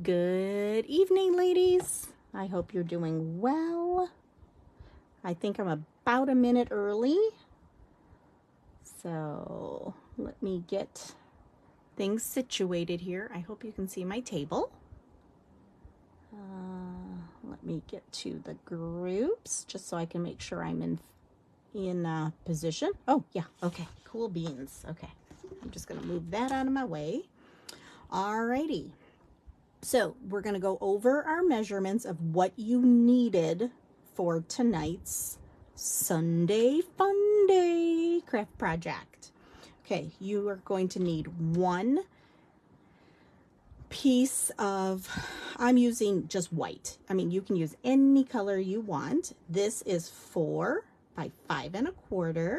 Good evening, ladies. I hope you're doing well. I think I'm about a minute early. So let me get things situated here. I hope you can see my table. Let me get to the groups just so I can make sure I'm in position. Oh, yeah. Okay. Cool beans. Okay. I'm just going to move that out of my way. Alrighty. So we're going to go over our measurements of what you needed for tonight's Sunday Fun Day craft project. Okay, you are going to need one piece of, I'm using just white. I mean, you can use any color you want. This is 4 by 5 1/4.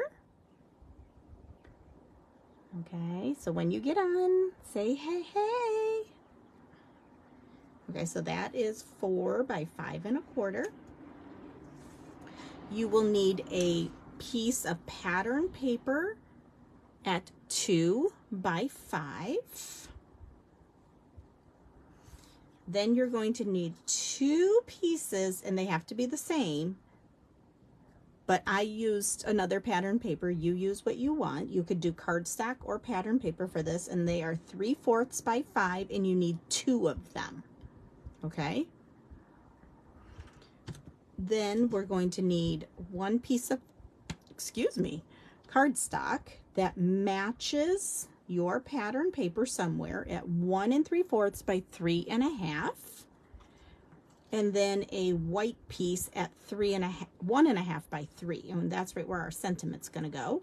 Okay, so when you get on, say hey, hey. Okay, so that is 4 by 5 1/4. You will need a piece of pattern paper at 2 by 5. Then you're going to need 2 pieces, and they have to be the same, but I used another pattern paper. You use what you want. You could do cardstock or pattern paper for this, and they are 3/4 by 5, and you need 2 of them. Okay? Then we're going to need one piece of, cardstock that matches your pattern paper somewhere at 1 3/4 by 3 1/2. And then a white piece at 1 1/2 by 3. And that's right where our sentiment's going to go.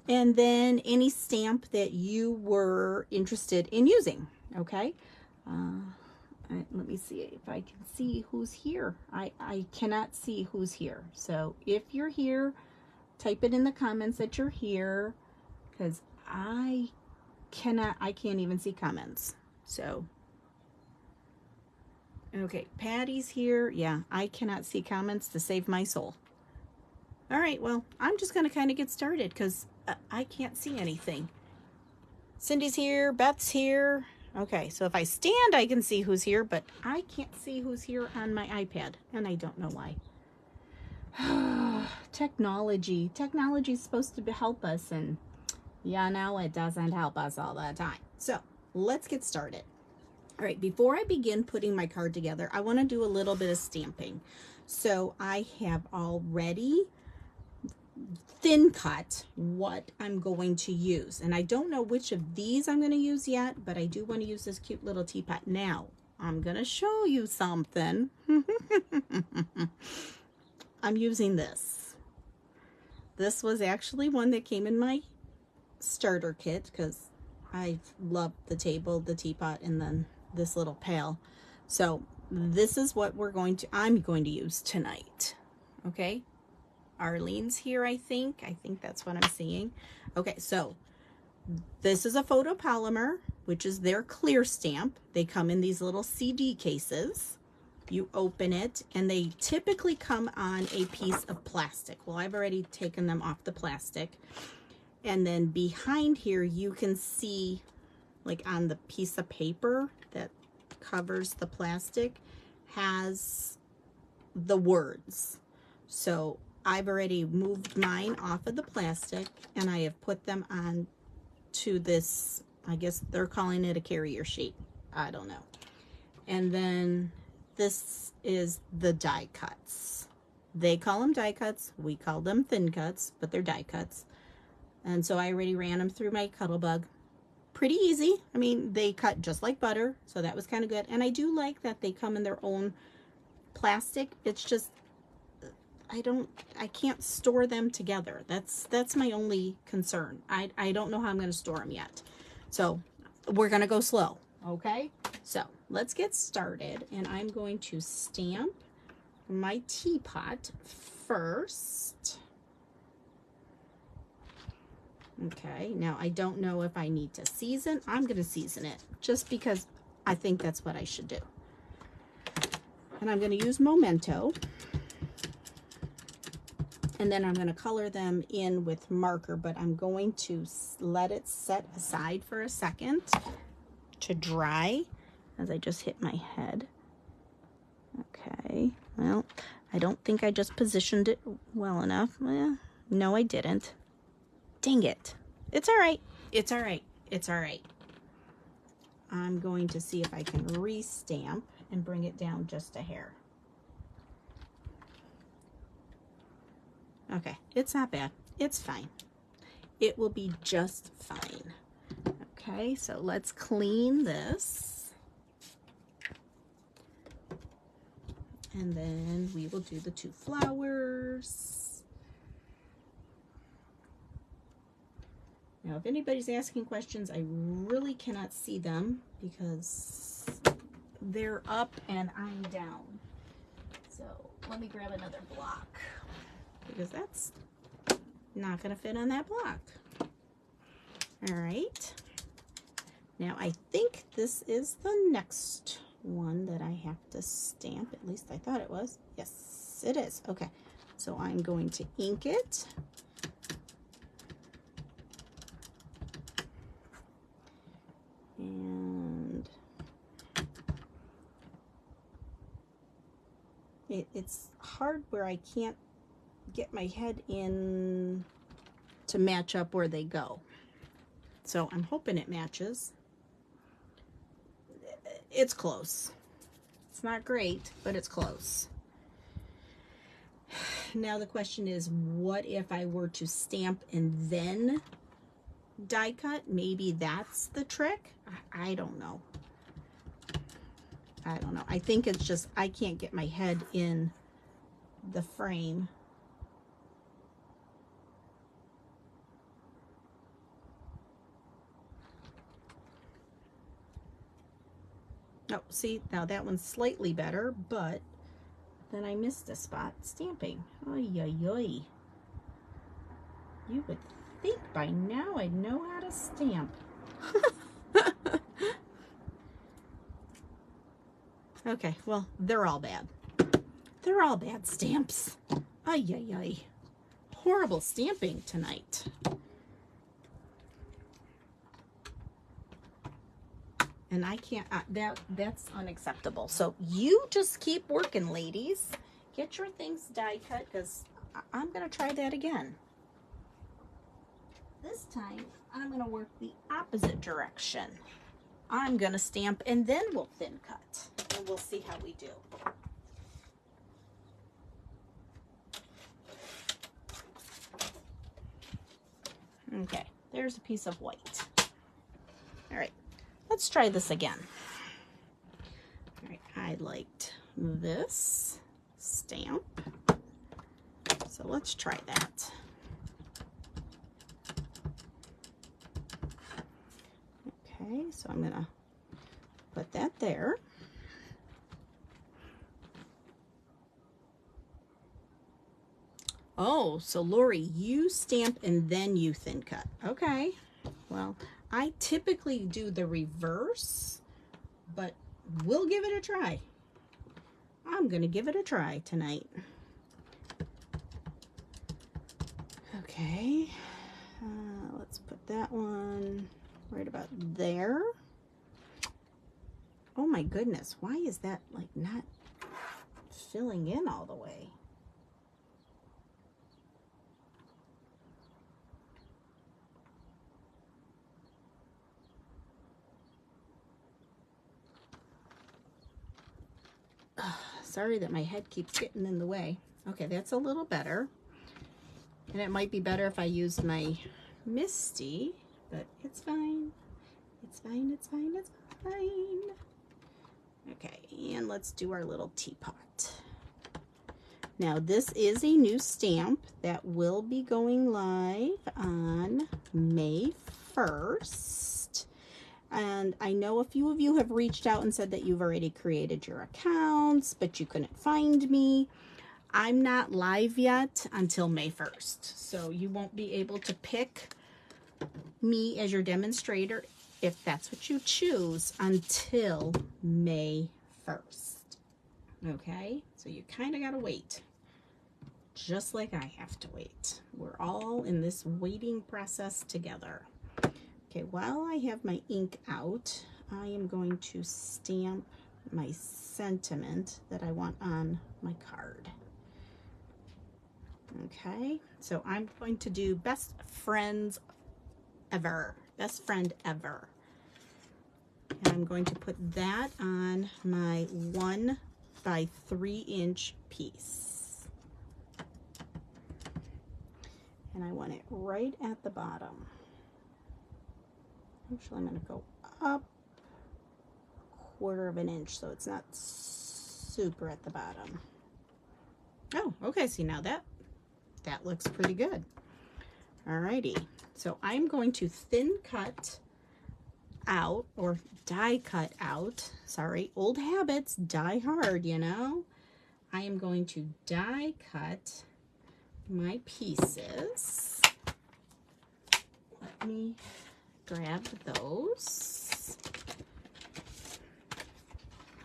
And then any stamp that you were interested in using. Okay? Let me see if I can see who's here. I cannot see who's here. So if you're here, type it in the comments that you're here, because I can't even see comments. So, okay, Patty's here. Yeah, I cannot see comments to save my soul. All right, well, I'm just going to kind of get started because I can't see anything. Cindy's here, Beth's here. Okay, so if I stand, I can see who's here, but I can't see who's here on my iPad, and I don't know why. Technology is supposed to help us, and yeah, no, it doesn't help us all the time. So let's get started. All right, before I begin putting my card together, I want to do a little bit of stamping. So I have already thin cut what I'm going to use, and I don't know which of these I'm going to use yet, but I do want to use this cute little teapot. Now I'm going to show you something. I'm using this was actually one that came in my starter kit because I love the table, the teapot, and then this little pail. So this is what I'm going to use tonight. Okay, Arlene's here. I think that's what I'm seeing. Okay, so this is a photopolymer, which is their clear stamp. They come in these little CD cases. You open it, and they typically come on a piece of plastic. Well, I've already taken them off the plastic. And then behind here, you can see, like on the piece of paper that covers the plastic, has the words. So I've already moved mine off of the plastic, and I have put them on to this, I guess they're calling it a carrier sheet. I don't know. And then this is the die cuts. They call them die cuts. We call them thin cuts, but they're die cuts. And so I already ran them through my Cuttlebug. Pretty easy. I mean, they cut just like butter, so that was kind of good. And I do like that they come in their own plastic. It's just, I can't store them together. That's my only concern. I don't know how I'm going to store them yet. So we're going to go slow, okay? So let's get started, and I'm going to stamp my teapot first. Okay, now I don't know if I need to season. I'm going to season it just because I think that's what I should do. And I'm going to use Memento. And then I'm going to color them in with marker, but I'm going to let it set aside for a second to dry. as I just hit my head. Okay, well, I don't think I just positioned it well enough. No, I didn't. Dang it. It's all right. It's all right. It's all right. I'm going to see if I can re-stamp and bring it down just a hair. Okay, it's not bad. It's fine. It will be just fine. Okay, so let's clean this. And then we will do the 2 flowers. Now, if anybody's asking questions, I really cannot see them because they're up and I'm down. So let me grab another block because that's not going to fit on that block. All right. Now I think this is the next one that I have to stamp. At least I thought it was. Yes, it is. Okay. So I'm going to ink it. And it's hard where I can't get my head in to match up where they go. So I'm hoping it matches. It's close. It's not great, but it's close. Now the question is, what if I were to stamp and then die cut? Maybe that's the trick. I don't know. I don't know. I think it's just I can't get my head in the frame. Oh, see, now that one's slightly better, but then I missed a spot stamping. Oy, oy, oy. You would think by now I'd know how to stamp. Okay, well, they're all bad. They're all bad stamps. Ay, ay, ay. Horrible stamping tonight. And I can't, that's unacceptable. So you just keep working, ladies. Get your things die cut because I'm going to try that again. This time, I'm going to work the opposite direction. I'm going to stamp and then we'll thin cut. And we'll see how we do. Okay, there's a piece of white. All right. Let's try this again. All right, I liked this stamp. So let's try that. Okay, so I'm gonna put that there. Oh, so Lori, you stamp and then you thin cut. Okay, well, I typically do the reverse, but we'll give it a try. I'm gonna give it a try tonight. Okay, let's put that one right about there. Oh my goodness, why is that like not filling in all the way? Sorry that my head keeps getting in the way. Okay, that's a little better. And it might be better if I used my Misty, but it's fine. It's fine, it's fine, it's fine. Okay, and let's do our little teapot. Now, this is a new stamp that will be going live on May 1st. And I know a few of you have reached out and said that you've already created your accounts, but you couldn't find me. I'm not live yet until May 1st. So you won't be able to pick me as your demonstrator if that's what you choose until May 1st. Okay, so you kind of got to wait. Just like I have to wait. We're all in this waiting process together. Okay, while I have my ink out, I am going to stamp my sentiment that I want on my card. Okay, so I'm going to do best friends ever, best friend ever. And I'm going to put that on my 1 by 3 inch piece. And I want it right at the bottom. Actually, I'm going to go up 1/4 of an inch so it's not super at the bottom. Oh, okay, see now that looks pretty good. Alrighty, so I'm going to thin cut out, or die cut out, sorry, old habits die hard, you know. I am going to die cut my pieces. Let me grab those.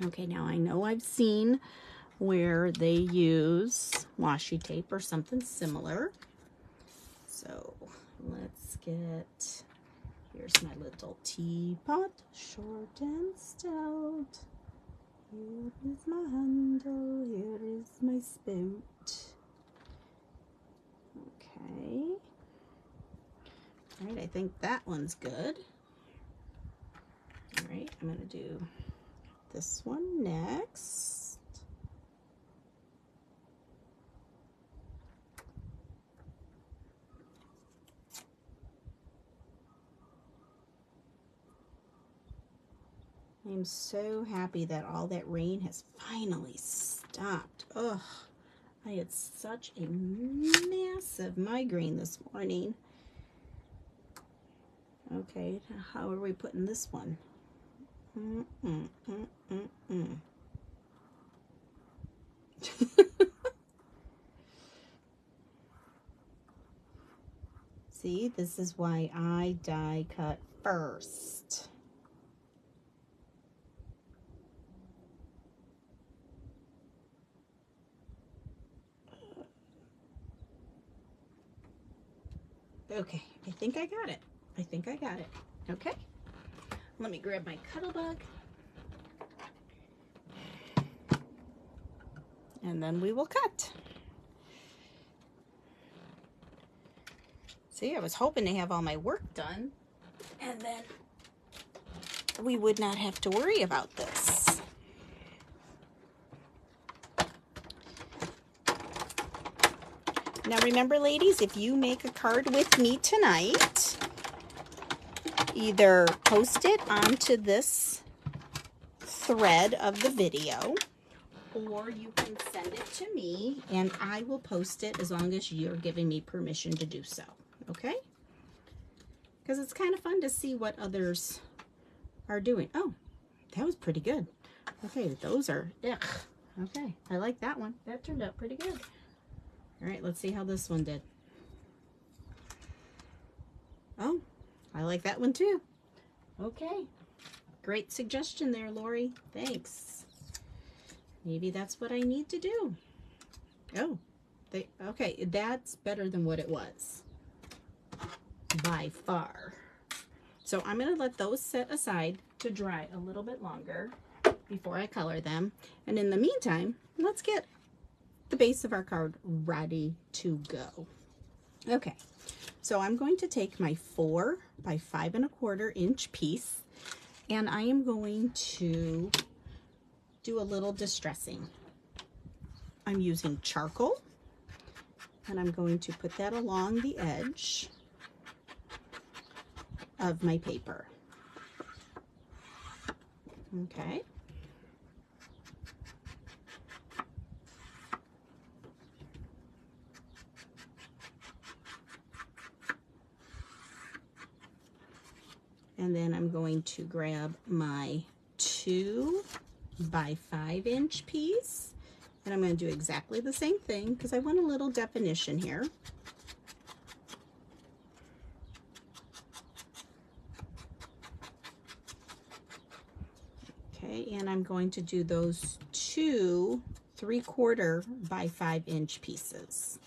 Okay, now I know I've seen where they use washi tape or something similar. So let's get, here's my little teapot, short and stout. Here is my handle, here is my spout. Okay. All right, I think that one's good. All right, I'm gonna do this one next. I'm so happy that all that rain has finally stopped. Ugh, I had such a massive migraine this morning. Okay, how are we putting this one? See, this is why I die cut first. Okay, I think I got it. I think I got it. Okay, let me grab my Cuttlebug. And then we will cut. See, I was hoping to have all my work done, and then we would not have to worry about this. Now remember, ladies, if you make a card with me tonight, either post it onto this thread of the video, or you can send it to me and I will post it as long as you're giving me permission to do so, okay? Because it's kind of fun to see what others are doing. Oh, that was pretty good. Okay, those are, ugh. Okay, I like that one. That turned out pretty good. All right, let's see how this one did. Oh, I like that one too. Okay, great suggestion there, Lori. Thanks. Maybe that's what I need to do. Oh, okay, that's better than what it was, by far. So I'm gonna let those set aside to dry a little bit longer before I color them. And in the meantime, let's get the base of our card ready to go. Okay, so I'm going to take my 4 by 5 1/4 inch piece, and I am going to do a little distressing. I'm using charcoal, and I'm going to put that along the edge of my paper. Okay. And then I'm going to grab my 2 by 5 inch piece, and I'm going to do exactly the same thing because I want a little definition here. Okay, and I'm going to do those 2 3/4 by 5 inch pieces.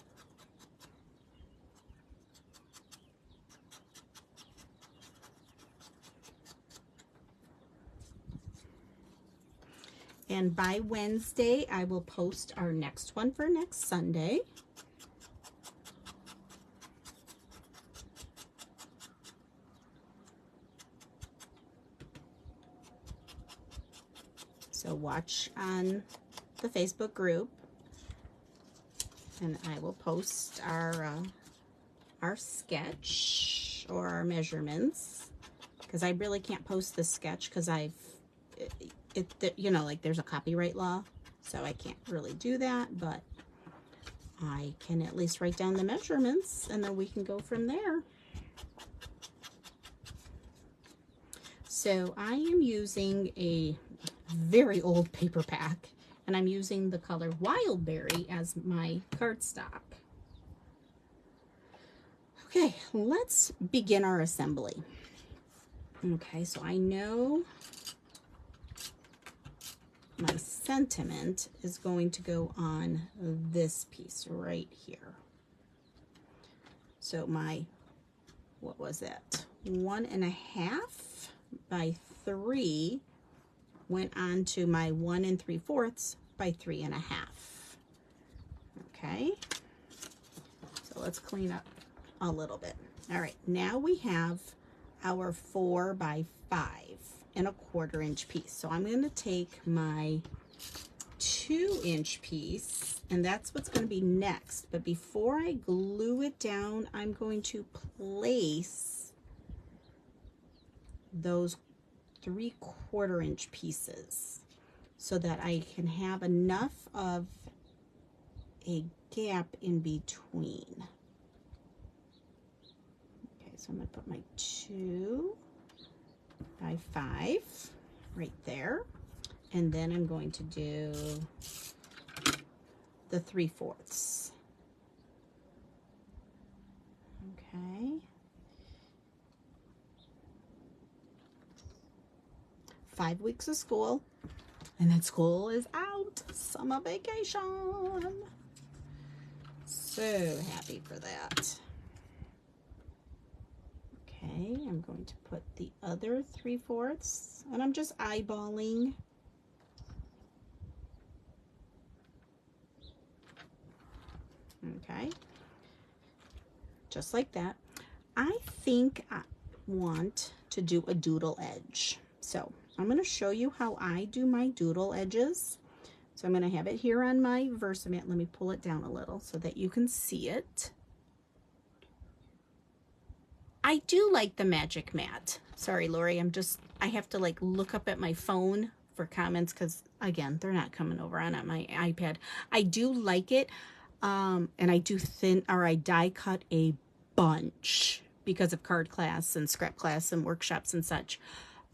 And by Wednesday, I will post our next one for next Sunday. So watch on the Facebook group, and I will post our sketch or our measurements, because I really can't post the sketch because you know, like there's a copyright law, so I can't really do that, but I can at least write down the measurements and then we can go from there. So I am using a very old paper pack, and I'm using the color Wildberry as my cardstock. Okay, let's begin our assembly. Okay, so I know my sentiment is going to go on this piece right here. So my, what was that? 1.5 by 3 went on to my 1 3/4 by 3.5. Okay, so let's clean up a little bit. All right, now we have our 4 by 5 and 1/4 inch piece. So I'm going to take my 2-inch piece, and that's what's going to be next. But before I glue it down, I'm going to place those 3/4 inch pieces so that I can have enough of a gap in between. Okay, so I'm going to put my 2 by 5 right there, and then I'm going to do the 3/4. Okay. 5 weeks of school, and then school is out. Summer vacation. So happy for that. Okay, I'm going to put the other 3/4, and I'm just eyeballing. Okay, just like that. I think I want to do a doodle edge. So I'm going to show you how I do my doodle edges. So I'm going to have it here on my Versamat. Let me pull it down a little so that you can see it. I do like the Magic Mat. Sorry, Lori, I have to like look up at my phone for comments because, again, they're not coming over on my iPad. I do like it, and I do I die cut a bunch because of card class and scrap class and workshops and such.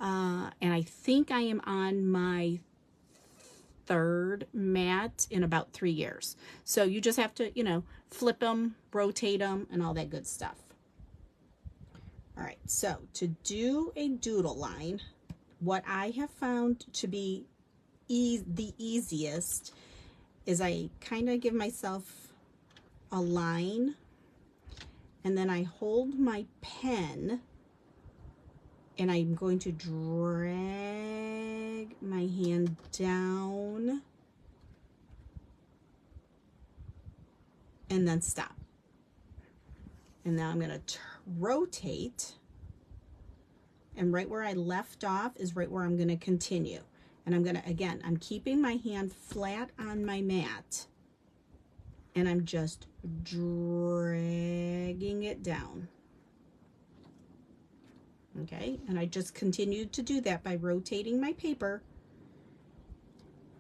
And I think I am on my 3rd mat in about 3 years. So you just have to, you know, flip them, rotate them, and all that good stuff. All right, so to do a doodle line, what I have found to be the easiest is I kind of give myself a line, and then I hold my pen, and I'm going to drag my hand down and then stop. And now I'm going to rotate, and right where I left off is right where I'm going to continue. And I'm going to, again, I'm keeping my hand flat on my mat, and I'm just dragging it down. Okay, and I just continue to do that by rotating my paper.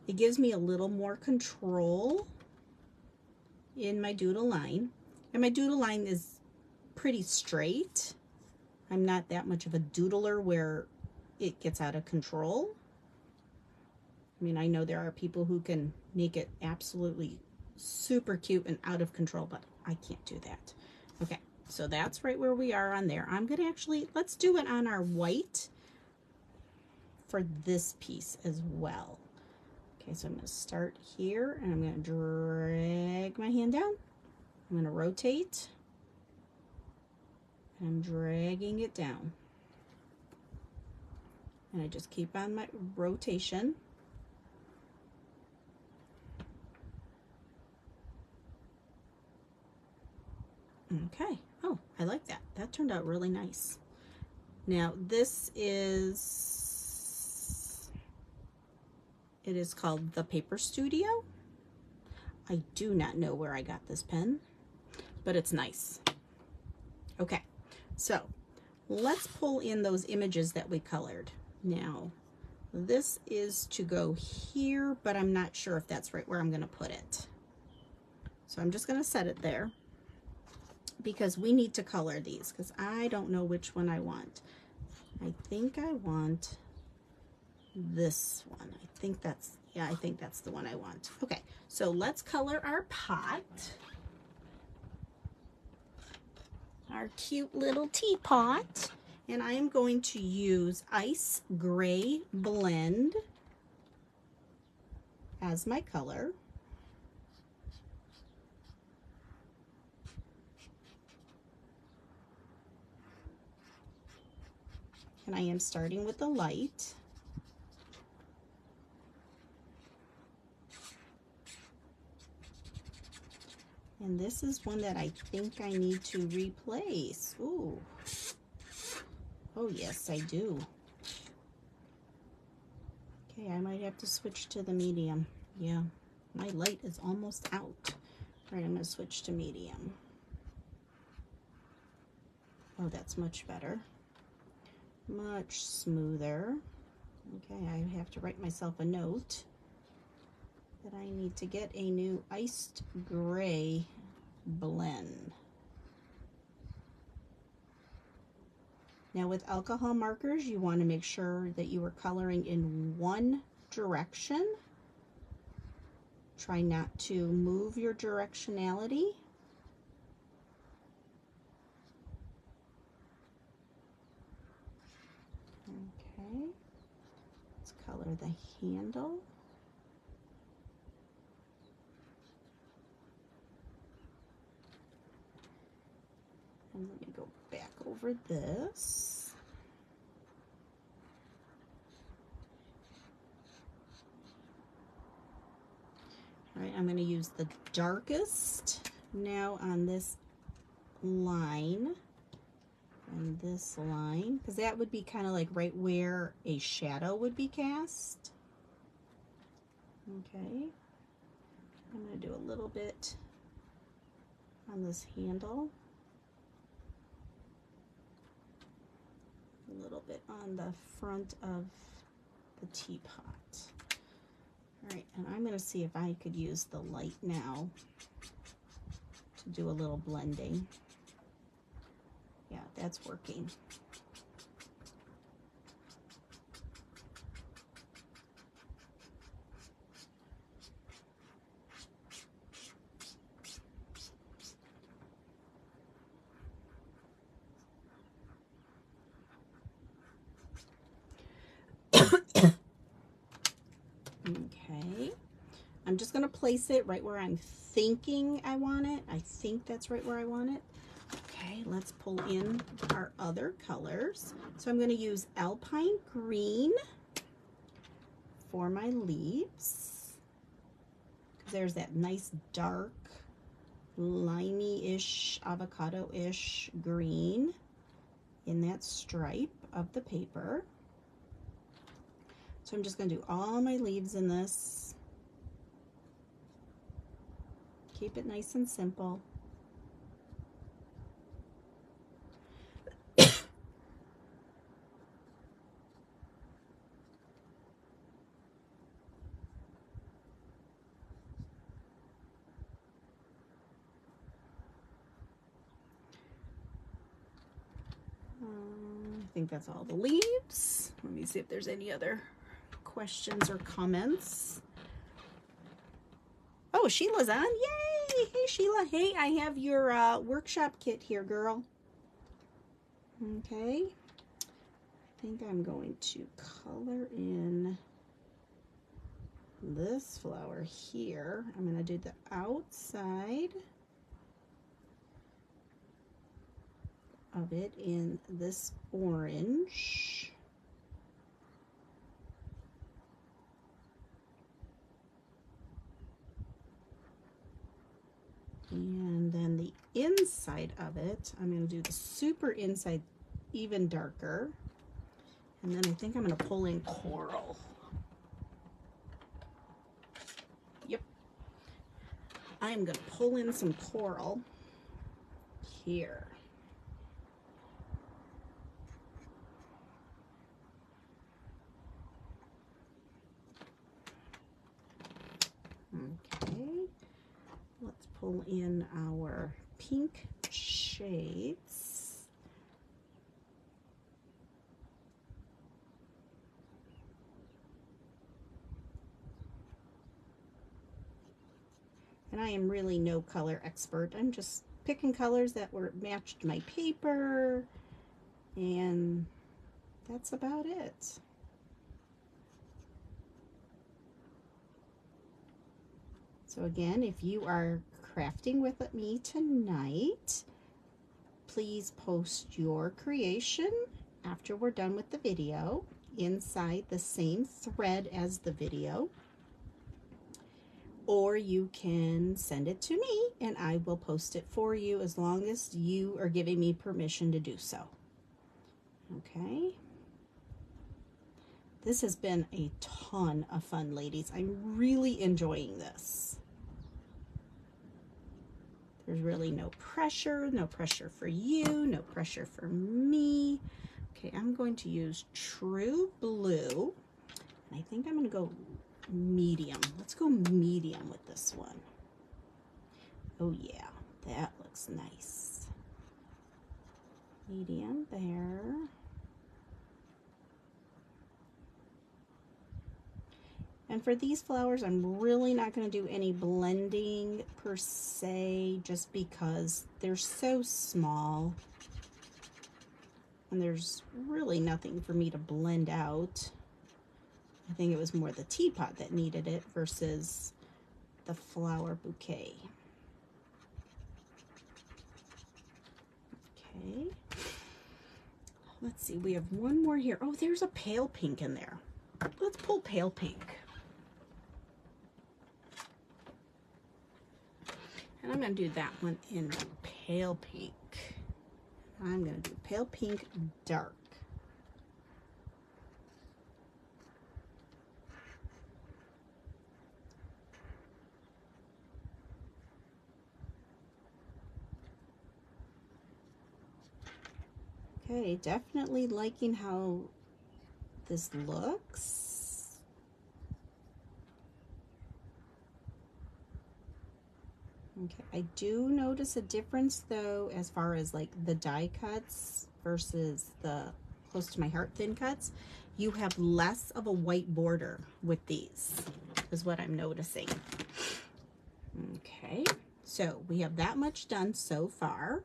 It gives me a little more control in my doodle line, and my doodle line is pretty straight. I'm not that much of a doodler where it gets out of control. I mean, I know there are people who can make it absolutely super cute and out of control, but I can't do that. Okay, so that's right where we are on there. I'm going to actually, let's do it on our white for this piece as well. Okay, so I'm going to start here, and I'm going to drag my hand down. I'm going to rotate. I'm dragging it down. And I just keep on my rotation. Okay. Oh, I like that. That turned out really nice. Now this is, it is called the Paper Studio. I do not know where I got this pen, but it's nice. Okay, so let's pull in those images that we colored. Now, this is to go here, but I'm not sure if that's right where I'm going to put it. So I'm just going to set it there because we need to color these because I don't know which one I want. I think I want this one. I think that's, yeah, I think that's the one I want. Okay, so let's color our pot. Our cute little teapot. And I am going to use Ice Gray Blend as my color. And I am starting with the light. And this is one that I think I need to replace. Ooh. Oh yes, I do. Okay, I might have to switch to the medium. Yeah, my light is almost out. All right, I'm gonna switch to medium. Oh, that's much better. Much smoother. Okay, I have to write myself a note that I need to get a new iced gray blend. Now with alcohol markers, you want to make sure that you are coloring in one direction. Try not to move your directionality. Okay, let's color the handle. And let me go back over this. All right, I'm going to use the darkest now on this line and this line, because that would be kind of like right where a shadow would be cast. Okay, I'm going to do a little bit on this handle. A little bit on the front of the teapot. All right, and I'm going to see if I could use the light now to do a little blending. Yeah, that's working. Okay, I'm just going to place it right where I'm thinking I want it. I think that's right where I want it. Okay, let's pull in our other colors. So I'm going to use Alpine Green for my leaves. There's that nice dark, limey-ish, avocado-ish green in that stripe of the paper. So I'm just going to do all my leaves in this. Keep it nice and simple. I think that's all the leaves. Let me see if there's any other questions or comments. Oh, Sheila's on. Yay! Hey, Sheila. Hey, I have your workshop kit here, girl. Okay. I think I'm going to color in this flower here. I'm going to do the outside of it in this orange. And then the inside of it, I'm going to do the super inside even darker. And then I think I'm going to pull in coral. Yep. I am going to pull in some coral here. Okay. Let's pull in our pink shades. And I am really no color expert. I'm just picking colors that matched my paper, and that's about it. So again, if you are crafting with me tonight, please post your creation after we're done with the video inside the same thread as the video. Or you can send it to me and I will post it for you as long as you are giving me permission to do so. Okay. This has been a ton of fun, ladies. I'm really enjoying this. There's really no pressure for you, no pressure for me. Okay, I'm going to use True Blue, and I think I'm going to go medium. Let's go medium with this one. Oh yeah, that looks nice. Medium there. And for these flowers, I'm really not going to do any blending per se, just because they're so small. And there's really nothing for me to blend out. I think it was more the teapot that needed it versus the flower bouquet. Okay. Let's see, we have one more here. Oh, there's a pale pink in there. Let's pull pale pink. And I'm going to do that one in pale pink. I'm going to do pale pink dark. Okay, definitely liking how this looks. Okay, I do notice a difference though as far as like the die cuts versus the close to my heart thin cuts. You have less of a white border with these, is what I'm noticing. Okay, so we have that much done so far.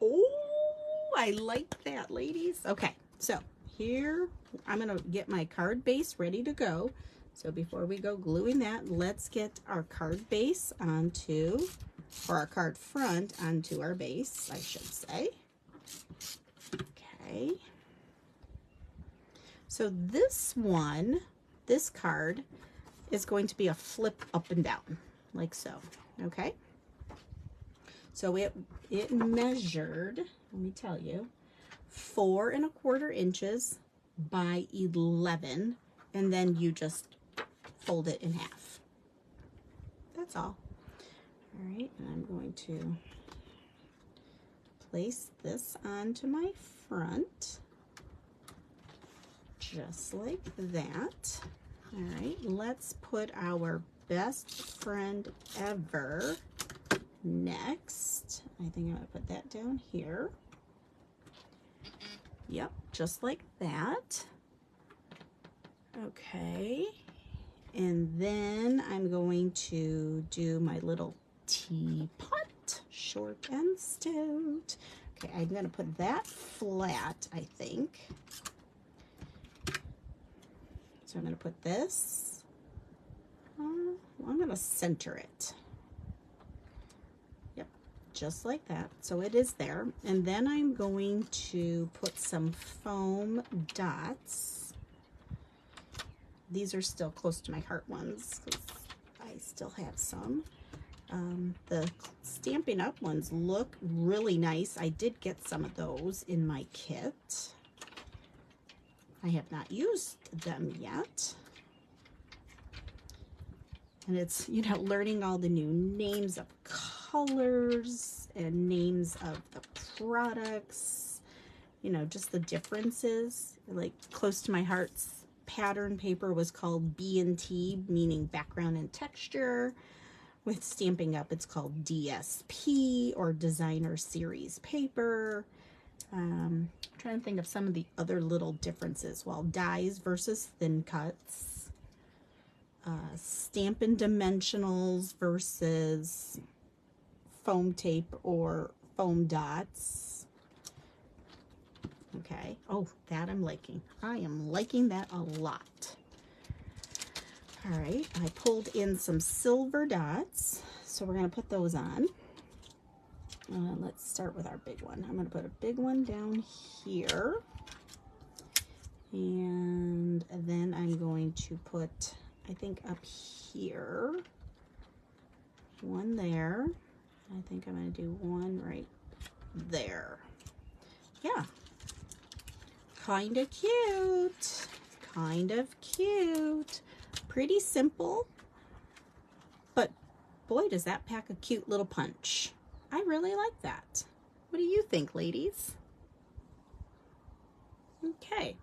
Oh, I like that, ladies. Okay, so here I'm gonna get my card base ready to go. So before we go gluing that, let's get our card base onto, or our card front onto our base, I should say. Okay. So this one, this card is going to be a flip up and down, like so, okay? So it measured, let me tell you, 4 1/4 inches by 11, and then you just fold it in half. That's all. All right, and I'm going to place this onto my front, just like that. All right, let's put our best friend ever next. I think I'm gonna put that down here. Yep, just like that. Okay. And then I'm going to do my little teapot, short and stout. Okay, I'm going to put that flat, I think. So I'm going to put this, well, I'm going to center it. Yep, just like that. So it is there. And then I'm going to put some foam dots. These are still close to my heart ones because I still have some. The Stampin' Up! Ones look really nice. I did get some of those in my kit. I have not used them yet. And it's, you know, learning all the new names of colors and names of the products, you know, just the differences. Like, close to my heart's pattern paper was called B&T, meaning background and texture. With Stampin' Up! It's called DSP, or Designer Series Paper. I'm trying to think of some of the other little differences. Well, dies versus thin cuts. Stampin' Dimensionals versus foam tape or foam dots. Okay. Oh, that I'm liking. I am liking that a lot. All right, I pulled in some silver dots, so we're going to put those on. Let's start with our big one. I'm going to put a big one down here, and then I'm going to put, I think, up here, one there. I think I'm going to do one right there. Yeah, kind of cute, kind of cute. Pretty simple, but boy, does that pack a cute little punch. I really like that. What do you think, ladies? Okay,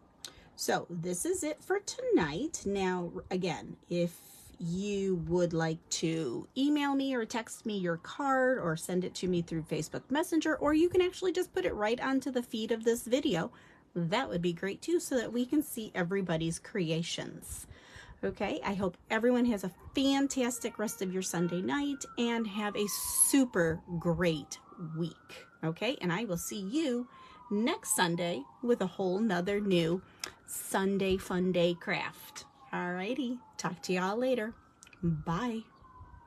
so this is it for tonight. Now, again, if you would like to email me or text me your card or send it to me through Facebook Messenger, or you can actually just put it right onto the feed of this video, that would be great too, so that we can see everybody's creations. Okay, I hope everyone has a fantastic rest of your Sunday night and have a super great week. Okay, and I will see you next Sunday with a whole nother new Sunday Fun Day craft. Alrighty, talk to y'all later. Bye.